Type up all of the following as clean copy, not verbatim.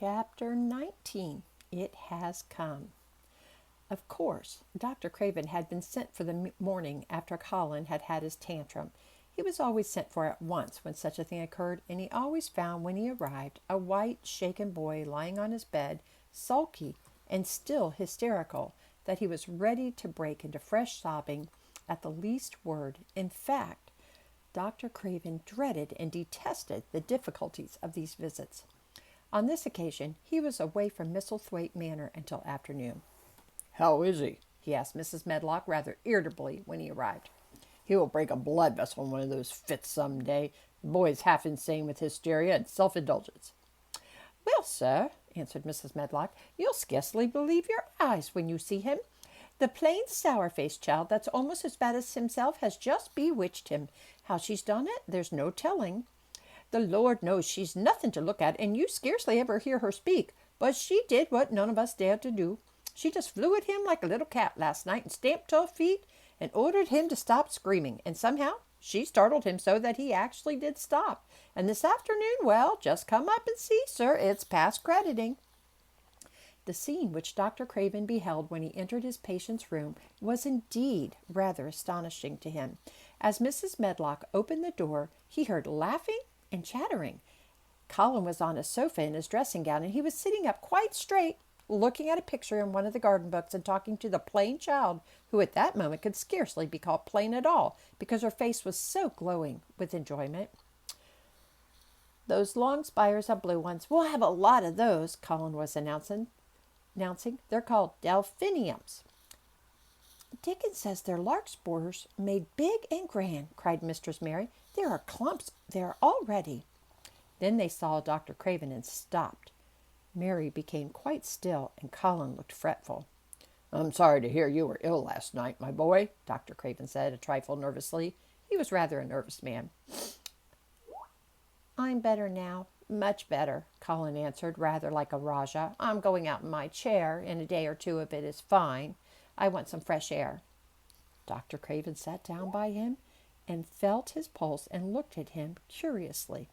Chapter 19. It Has Come. Of course, Dr. Craven had been sent for the morning after Colin had had his tantrum. He was always sent for at once when such a thing occurred, and he always found when he arrived a white, shaken boy lying on his bed, sulky and still hysterical, that he was ready to break into fresh sobbing at the least word. In fact, Dr. Craven dreaded and detested the difficulties of these visits. On this occasion, he was away from Misselthwaite Manor until afternoon. "How is he?" asked Mrs. Medlock rather irritably when he arrived. "He will break a blood vessel in one of those fits some day. The boy is half insane with hysteria and self-indulgence." "Well, sir," answered Mrs. Medlock, "you'll scarcely believe your eyes when you see him. The plain, sour-faced child that's almost as bad as himself has just bewitched him. How she's done it, there's no telling. The Lord knows she's nothing to look at, and you scarcely ever hear her speak. But she did what none of us dared to do. She just flew at him like a little cat last night and stamped her feet and ordered him to stop screaming. And somehow she startled him so that he actually did stop. And this afternoon, well, just come up and see, sir. It's past crediting." The scene which Dr. Craven beheld when he entered his patient's room was indeed rather astonishing to him. As Mrs. Medlock opened the door, he heard laughing and chattering. Colin was on a sofa in his dressing gown, and he was sitting up quite straight, looking at a picture in one of the garden books and talking to the plain child, who at that moment could scarcely be called plain at all, because her face was so glowing with enjoyment. "Those long spires of blue ones, we'll have a lot of those," Colin was announcing. "They're called delphiniums." "Dickon says they're larkspurs made big and grand," cried Mistress Mary. "There are clumps there already." Then they saw Dr. Craven and stopped. Mary became quite still, and Colin looked fretful. "I'm sorry to hear you were ill last night, my boy," Dr. Craven said, a trifle nervously. He was rather a nervous man. "I'm better now, much better," Colin answered, rather like a Rajah. "I'm going out in my chair. In a day or two of it is fine. I want some fresh air." Dr. Craven sat down by him and felt his pulse and looked at him curiously.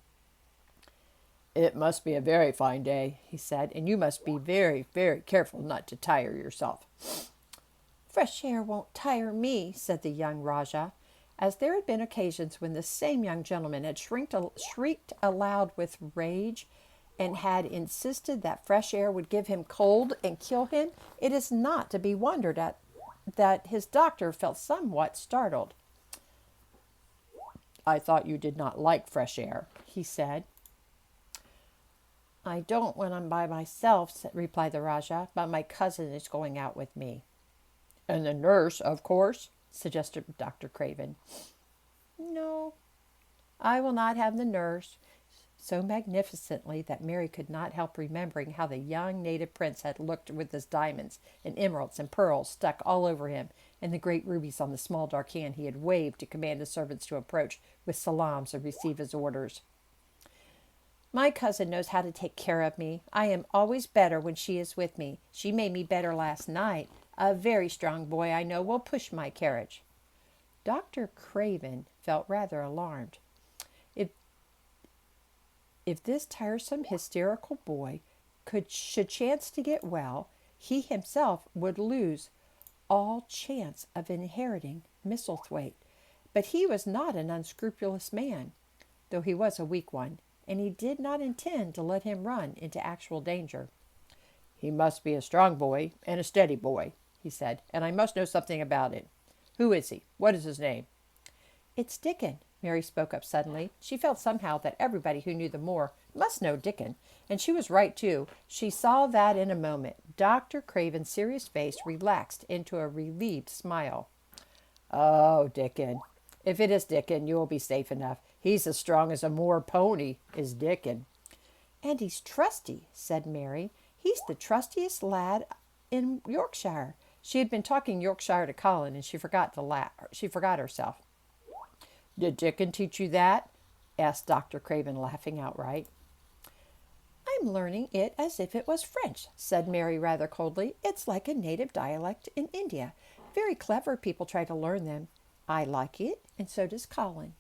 "It must be a very fine day," he said, "and you must be very, very careful not to tire yourself." "Fresh air won't tire me," said the young Rajah. As there had been occasions when this same young gentleman had shrieked aloud with rage and had insisted that fresh air would give him cold and kill him, it is not to be wondered at that his doctor felt somewhat startled. "I thought you did not like fresh air," he said. "I don't when I'm by myself," replied the Rajah, "but my cousin is going out with me." "And the nurse, of course," suggested Dr. Craven. "No, I will not have the nurse," so magnificently that Mary could not help remembering how the young native prince had looked with his diamonds and emeralds and pearls stuck all over him, and the great rubies on the small dark hand he had waved to command his servants to approach with salams and receive his orders. "My cousin knows how to take care of me. I am always better when she is with me. She made me better last night. A very strong boy I know will push my carriage." Dr. Craven felt rather alarmed. If this tiresome, hysterical boy should chance to get well, he himself would lose all chance of inheriting Misselthwaite. But he was not an unscrupulous man, though he was a weak one, and he did not intend to let him run into actual danger. "He must be a strong boy and a steady boy," he said, "and I must know something about it. Who is he? What is his name?" "It's Dickon," Mary spoke up suddenly. She felt somehow that everybody who knew the moor must know Dickon, and she was right, too. She saw that in a moment. Dr. Craven's serious face relaxed into a relieved smile. "Oh, Dickon. If it is Dickon, you will be safe enough. He's as strong as a moor pony, is Dickon." "And he's trusty," said Mary. "He's the trustiest lad in Yorkshire." She had been talking Yorkshire to Colin, and she forgot herself. "Did Dickon teach you that?" asked Dr. Craven, laughing outright. "I'm learning it as if it was French," said Mary rather coldly. "It's like a native dialect in India. Very clever people try to learn them. I like it, and so does Colin."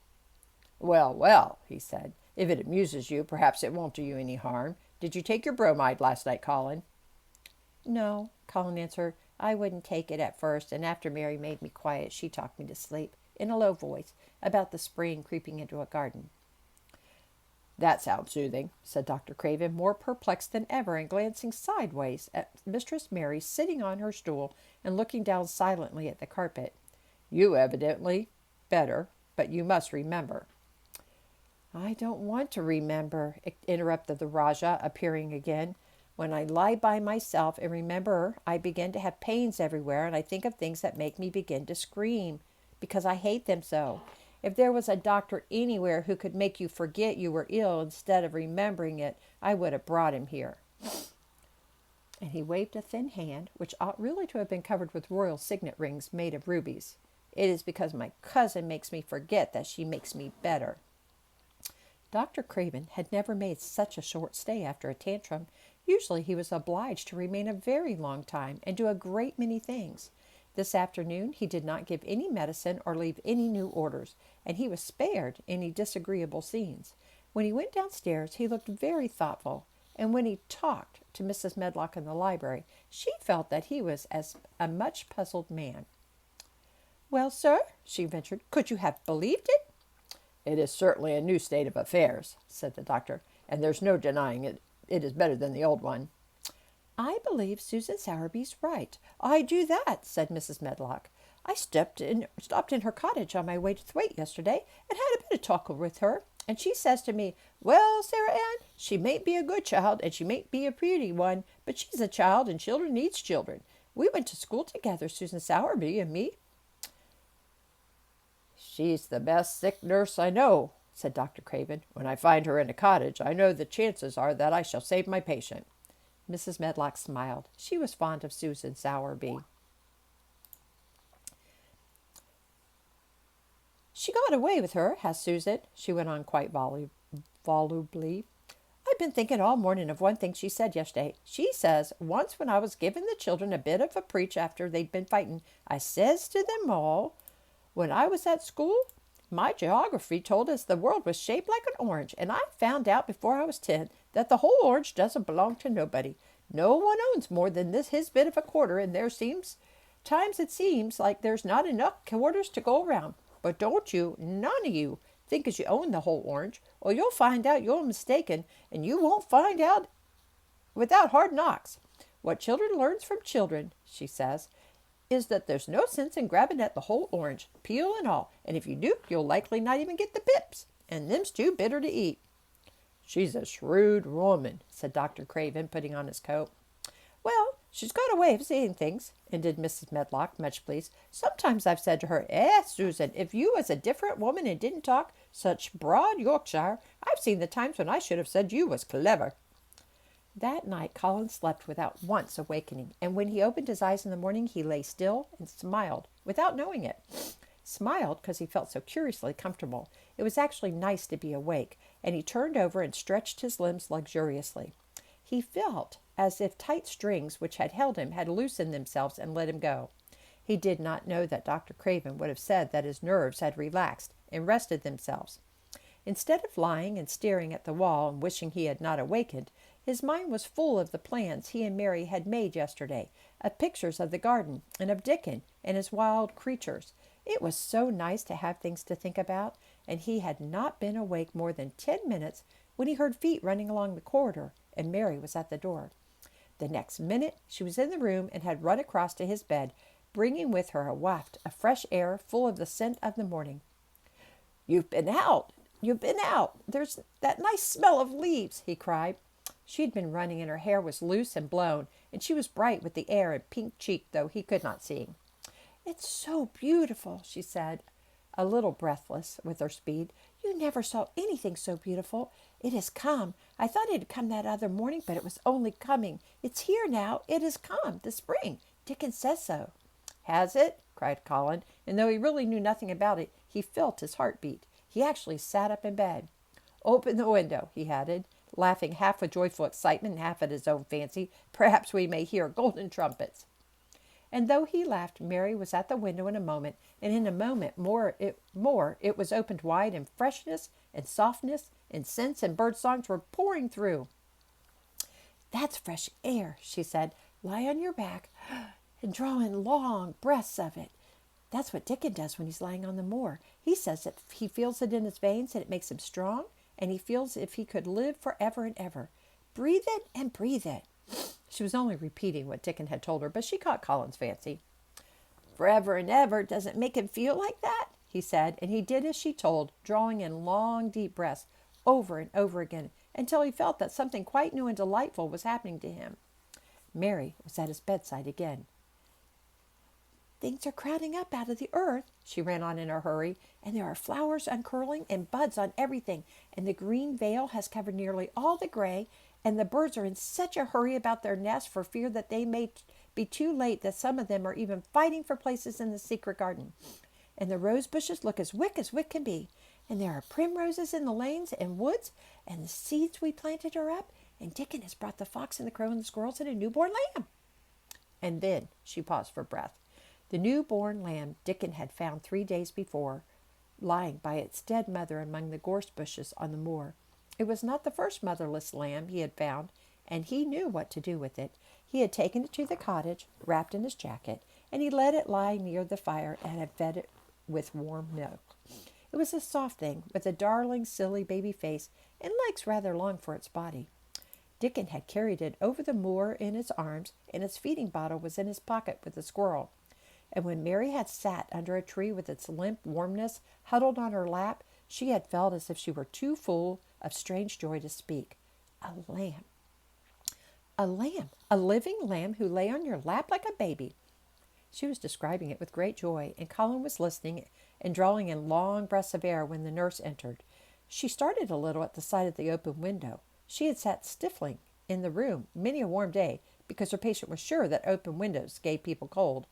"Well, well," he said, "if it amuses you, perhaps it won't do you any harm. Did you take your bromide last night, Colin? No, Colin answered. I wouldn't take it at first, and after Mary made me quiet, she talked me to sleep, in a low voice, about the spring creeping into a garden. That sounds soothing, said Dr. Craven, more perplexed than ever, and glancing sideways at Mistress Mary sitting on her stool and looking down silently at the carpet. You evidently better, but you must remember. I don't want to remember, interrupted the Rajah, appearing again. When I lie by myself and remember, I begin to have pains everywhere, and I think of things that make me begin to scream, because I hate them so. If there was a doctor anywhere who could make you forget you were ill instead of remembering it, I would have brought him here. And he waved a thin hand, which ought really to have been covered with royal signet rings made of rubies. It is because my cousin makes me forget that she makes me better. Dr. Craven had never made such a short stay after a tantrum. Usually he was obliged to remain a very long time and do a great many things. This afternoon he did not give any medicine or leave any new orders, and he was spared any disagreeable scenes. When he went downstairs he looked very thoughtful, and when he talked to Mrs. Medlock in the library, she felt that he was as a much puzzled man. Well, sir, she ventured, could you have believed it? It is certainly a new state of affairs, said the doctor, and there's no denying it. It is better than the old one. I believe Susan Sowerby's right. I do that, said Mrs. Medlock. I stopped in her cottage on my way to Thwaite yesterday and had a bit of talk with her, and she says to me, well, Sarah Ann, she mayn't be a good child and she mayn't be a pretty one, but she's a child and children needs children. We went to school together, Susan Sowerby and me. She's the best sick nurse I know, said Dr. Craven. When I find her in a cottage, I know the chances are that I shall save my patient. Mrs. Medlock smiled. She was fond of Susan Sowerby. She got away with her, has Susan? She went on quite volubly. I've been thinking all morning of one thing she said yesterday. She says, once when I was giving the children a bit of a preach after they'd been fighting, I says to them all, when I was at school, my geography told us the world was shaped like an orange, and I found out before I was 10 that the whole orange doesn't belong to nobody. No one owns more than his bit of a quarter, and it seems like there's not enough quarters to go around. But don't you, none of you, think as you own the whole orange, or you'll find out you're mistaken, and you won't find out without hard knocks. What children learns from children, she says, is that there's no sense in grabbing at the whole orange, peel and all, and if you do, you'll likely not even get the pips, and them's too bitter to eat. She's a shrewd woman, said Dr. Craven, putting on his coat. Well, she's got a way of saying things, ended Mrs. Medlock, much pleased. Sometimes I've said to her, Susan, if you was a different woman and didn't talk such broad Yorkshire, I've seen the times when I should have said you was clever. That night Colin slept without once awakening, and when he opened his eyes in the morning he lay still and smiled, without knowing it. Smiled because he felt so curiously comfortable. It was actually nice to be awake, and he turned over and stretched his limbs luxuriously. He felt as if tight strings which had held him had loosened themselves and let him go. He did not know that Dr. Craven would have said that his nerves had relaxed and rested themselves. Instead of lying and staring at the wall and wishing he had not awakened, his mind was full of the plans he and Mary had made yesterday, of pictures of the garden, and of Dickon and his wild creatures. It was so nice to have things to think about, and he had not been awake more than 10 minutes when he heard feet running along the corridor, and Mary was at the door. The next minute she was in the room and had run across to his bed, bringing with her a waft of fresh air full of the scent of the morning. You've been out! There's that nice smell of leaves, he cried. She had been running, and her hair was loose and blown, and she was bright with the air and pink-cheeked, though he could not see. It's so beautiful, she said, a little breathless with her speed. You never saw anything so beautiful. It has come. I thought it had come that other morning, but it was only coming. It's here now. It has come, the spring. Dickon says so. Has it? Cried Colin, and though he really knew nothing about it, he felt his heart beat. He actually sat up in bed. Open the window, he added, laughing half with joyful excitement and half at his own fancy. Perhaps we may hear golden trumpets. And though he laughed, Mary was at the window in a moment, and in a moment more it was opened wide, and freshness and softness and scents and bird songs were pouring through. That's fresh air, she said. Lie on your back and draw in long breaths of it. That's what Dickon does when he's lying on the moor. He says that he feels it in his veins and it makes him strong, and he feels as if he could live forever and ever. Breathe it and breathe it. She was only repeating what Dickon had told her, but she caught Colin's fancy. Forever and ever doesn't make him feel like that, he said, and he did as she told, drawing in long, deep breaths over and over again until he felt that something quite new and delightful was happening to him. Mary was at his bedside again. Things are crowding up out of the earth, she ran on in a hurry, and there are flowers uncurling and buds on everything, and the green veil has covered nearly all the gray, and the birds are in such a hurry about their nests for fear that they may be too late that some of them are even fighting for places in the secret garden. And the rose bushes look as wick can be, and there are primroses in the lanes and woods, and the seeds we planted are up, and Dickon has brought the fox and the crow and the squirrels and a newborn lamb. And then she paused for breath. The newborn lamb Dickon had found 3 days before, lying by its dead mother among the gorse bushes on the moor. It was not the first motherless lamb he had found, and he knew what to do with it. He had taken it to the cottage, wrapped in his jacket, and he let it lie near the fire and had fed it with warm milk. It was a soft thing, with a darling, silly baby face and legs rather long for its body. Dickon had carried it over the moor in his arms, and its feeding bottle was in his pocket with the squirrel. And when Mary had sat under a tree with its limp warmness huddled on her lap, she had felt as if she were too full of strange joy to speak. A lamb. A lamb. A living lamb who lay on your lap like a baby. She was describing it with great joy, and Colin was listening and drawing in long breaths of air when the nurse entered. She started a little at the sight of the open window. She had sat stifling in the room many a warm day because her patient was sure that open windows gave people cold.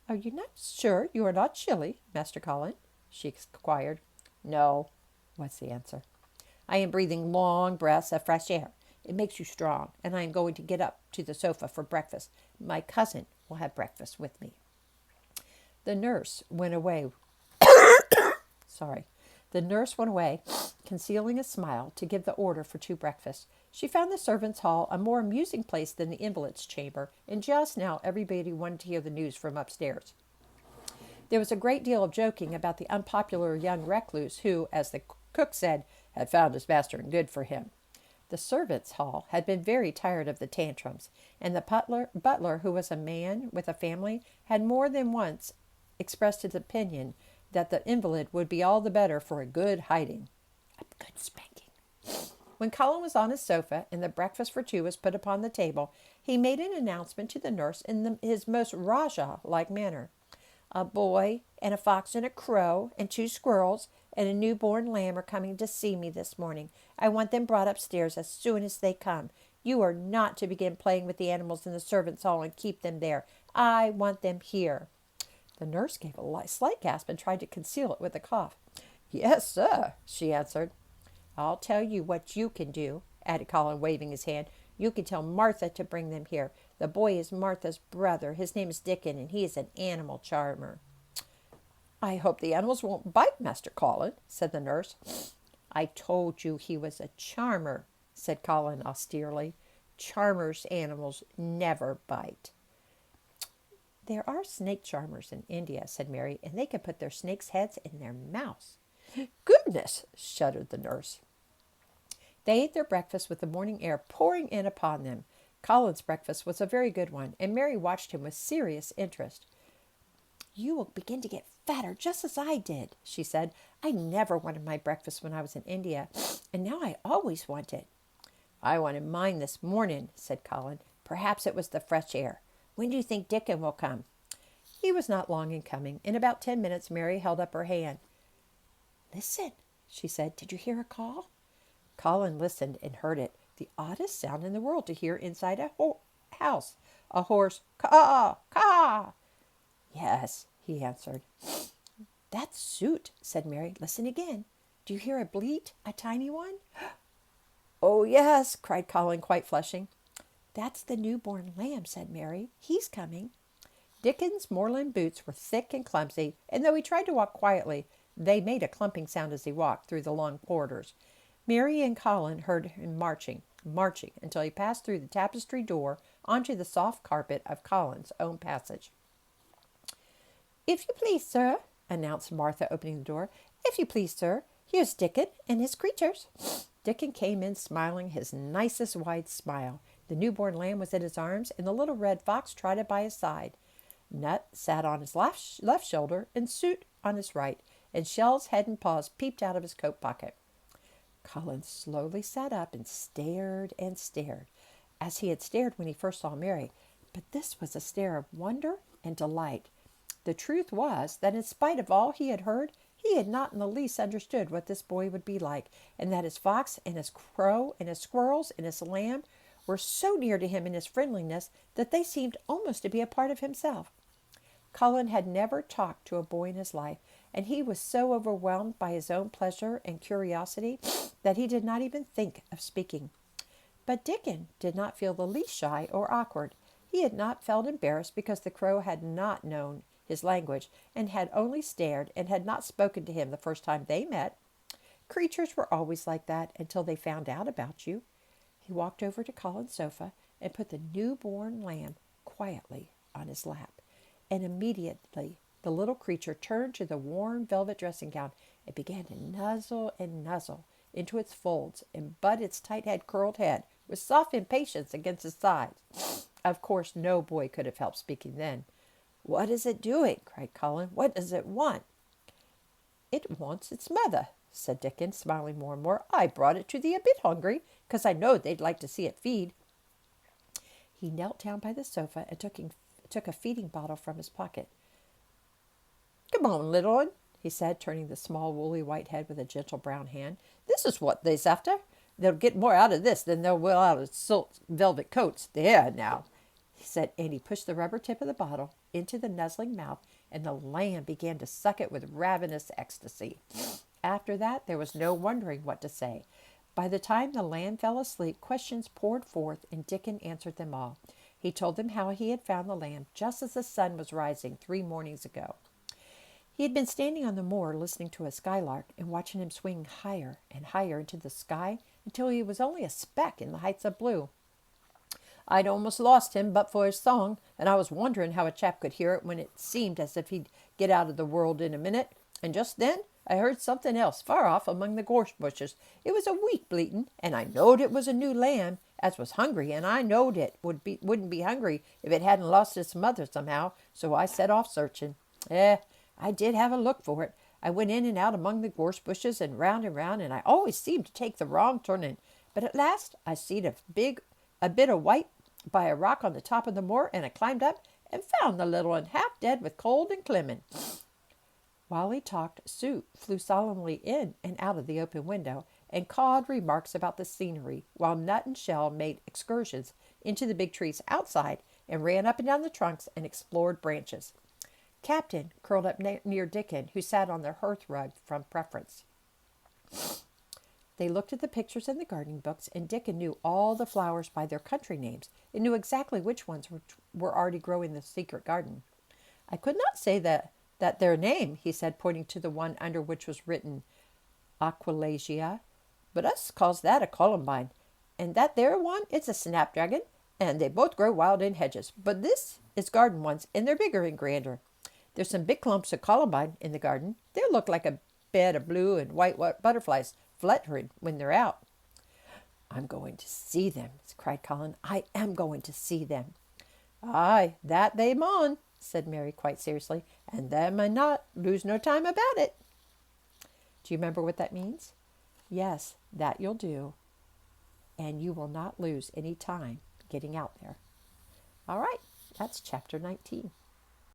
Are you not sure you are not chilly, Master Colin? She inquired. No, was the answer. I am breathing long breaths of fresh air. It makes you strong, and I am going to get up to the sofa for breakfast. My cousin will have breakfast with me. The nurse went away. The nurse went away, concealing a smile, to give the order for 2 breakfasts. She found the servants' hall a more amusing place than the invalid's chamber, and just now everybody wanted to hear the news from upstairs. There was a great deal of joking about the unpopular young recluse who, as the cook said, had found his master and good for him. The servants' hall had been very tired of the tantrums, and the butler, who was a man with a family, had more than once expressed his opinion that the invalid would be all the better for a good hiding. A good spanking. When Colin was on his sofa and the breakfast for 2 was put upon the table, he made an announcement to the nurse in his most Rajah-like manner. A boy and a fox and a crow and 2 squirrels and a newborn lamb are coming to see me this morning. I want them brought upstairs as soon as they come. You are not to begin playing with the animals in the servants' hall and keep them there. I want them here. The nurse gave a slight gasp and tried to conceal it with a cough. Yes, sir, she answered. I'll tell you what you can do, added Colin, waving his hand. You can tell Martha to bring them here. The boy is Martha's brother. His name is Dickon, and he is an animal charmer. I hope the animals won't bite, Master Colin, said the nurse. I told you he was a charmer, said Colin austerely. Charmers' animals never bite. There are snake charmers in India, said Mary, and they can put their snakes' heads in their mouths. Goodness, shuddered the nurse. They ate their breakfast with the morning air pouring in upon them. Colin's breakfast was a very good one, and Mary watched him with serious interest. You will begin to get fatter, just as I did, she said. I never wanted my breakfast when I was in India, and now I always want it. I wanted mine this morning, said Colin. Perhaps it was the fresh air. When do you think Dickon will come? He was not long in coming. In about 10 minutes, Mary held up her hand. Listen, she said. Did you hear a call? Colin listened and heard it. The oddest sound in the world to hear inside a house. A hoarse caw, caw. Yes, he answered. That's Soot, said Mary. Listen again. Do you hear a bleat, a tiny one? Oh, yes, cried Colin, quite flushing. That's the newborn lamb, said Mary. He's coming. Dickon's moorland boots were thick and clumsy, and though he tried to walk quietly, they made a clumping sound as he walked through the long corridors. Mary and Colin heard him marching. marching until he passed through the tapestry door onto the soft carpet of Colin's own passage. "If you please, sir," announced Martha, opening the door. "If you please, sir, here's Dickon and his creatures." Dickon came in smiling his nicest wide smile. The newborn lamb was in his arms, and the little red fox trotted by his side. Nut sat on his left shoulder, and Soot on his right, and Shell's head and paws peeped out of his coat pocket. Colin slowly sat up and stared, as he had stared when he first saw Mary. But this was a stare of wonder and delight. The truth was that in spite of all he had heard, he had not in the least understood what this boy would be like, and that his fox and his crow and his squirrels and his lamb were so near to him in his friendliness that they seemed almost to be a part of himself. Colin had never talked to a boy in his life, and he was so overwhelmed by his own pleasure and curiosity that he did not even think of speaking. But Dickon did not feel the least shy or awkward. He had not felt embarrassed because the crow had not known his language and had only stared and had not spoken to him the first time they met. Creatures were always like that until they found out about you. He walked over to Colin's sofa and put the newborn lamb quietly on his lap. And immediately the little creature turned to the warm velvet dressing gown and began to nuzzle and nuzzle into its folds and butt its curled head with soft impatience against his sides. Of course, no boy could have helped speaking then. "What is it doing?" cried Colin. "What does it want?" "It wants its mother," said Dickon, smiling more and more. "I brought it to thee a bit hungry, 'cause I knowed they'd like to see it feed." He knelt down by the sofa and took a feeding bottle from his pocket. "Come on, little one," he said, turning the small woolly white head with a gentle brown hand. "This is what they's after. They'll get more out of this than they will out of silk velvet coats. There now," he said, and he pushed the rubber tip of the bottle into the nuzzling mouth, and the lamb began to suck it with ravenous ecstasy. After that, there was no wondering what to say. By the time the lamb fell asleep, questions poured forth, and Dickon answered them all. He told them how he had found the lamb just as the sun was rising 3 mornings ago. He had been standing on the moor listening to a skylark and watching him swing higher and higher into the sky until he was only a speck in the heights of blue. "I'd almost lost him but for his song, and I was wondering how a chap could hear it when it seemed as if he'd get out of the world in a minute. And just then I heard something else far off among the gorse bushes. It was a weak bleating, and I knowed it was a new lamb as was hungry, and I knowed it wouldn't be hungry if it hadn't lost its mother somehow, so I set off searching. I did have a look for it. I went in and out among the gorse bushes and round, and I always seemed to take the wrong turning. But at last I seed a bit of white by a rock on the top of the moor, and I climbed up and found the little one half dead with cold and clemming." While he talked, Soot flew solemnly in and out of the open window and cawed remarks about the scenery, while Nut and Shell made excursions into the big trees outside and ran up and down the trunks and explored branches. Captain curled up near Dickon, who sat on the hearth rug from preference. They looked at the pictures in the gardening books, and Dickon knew all the flowers by their country names and knew exactly which ones were already growing in the secret garden. "I could not say that their name," he said, pointing to the one under which was written Aquilegia, "but us calls that a columbine, and that there one it's a snapdragon, and they both grow wild in hedges. But this is garden ones, and they're bigger and grander. There's some big clumps of columbine in the garden. They look like a bed of blue and white butterflies fluttering when they're out." "I'm going to see them," cried Colin. "I am going to see them." "Aye, that they maun," said Mary quite seriously, "and they may not lose no time about it." Do you remember what that means? Yes, that you'll do, and you will not lose any time getting out there. All right, that's chapter 19.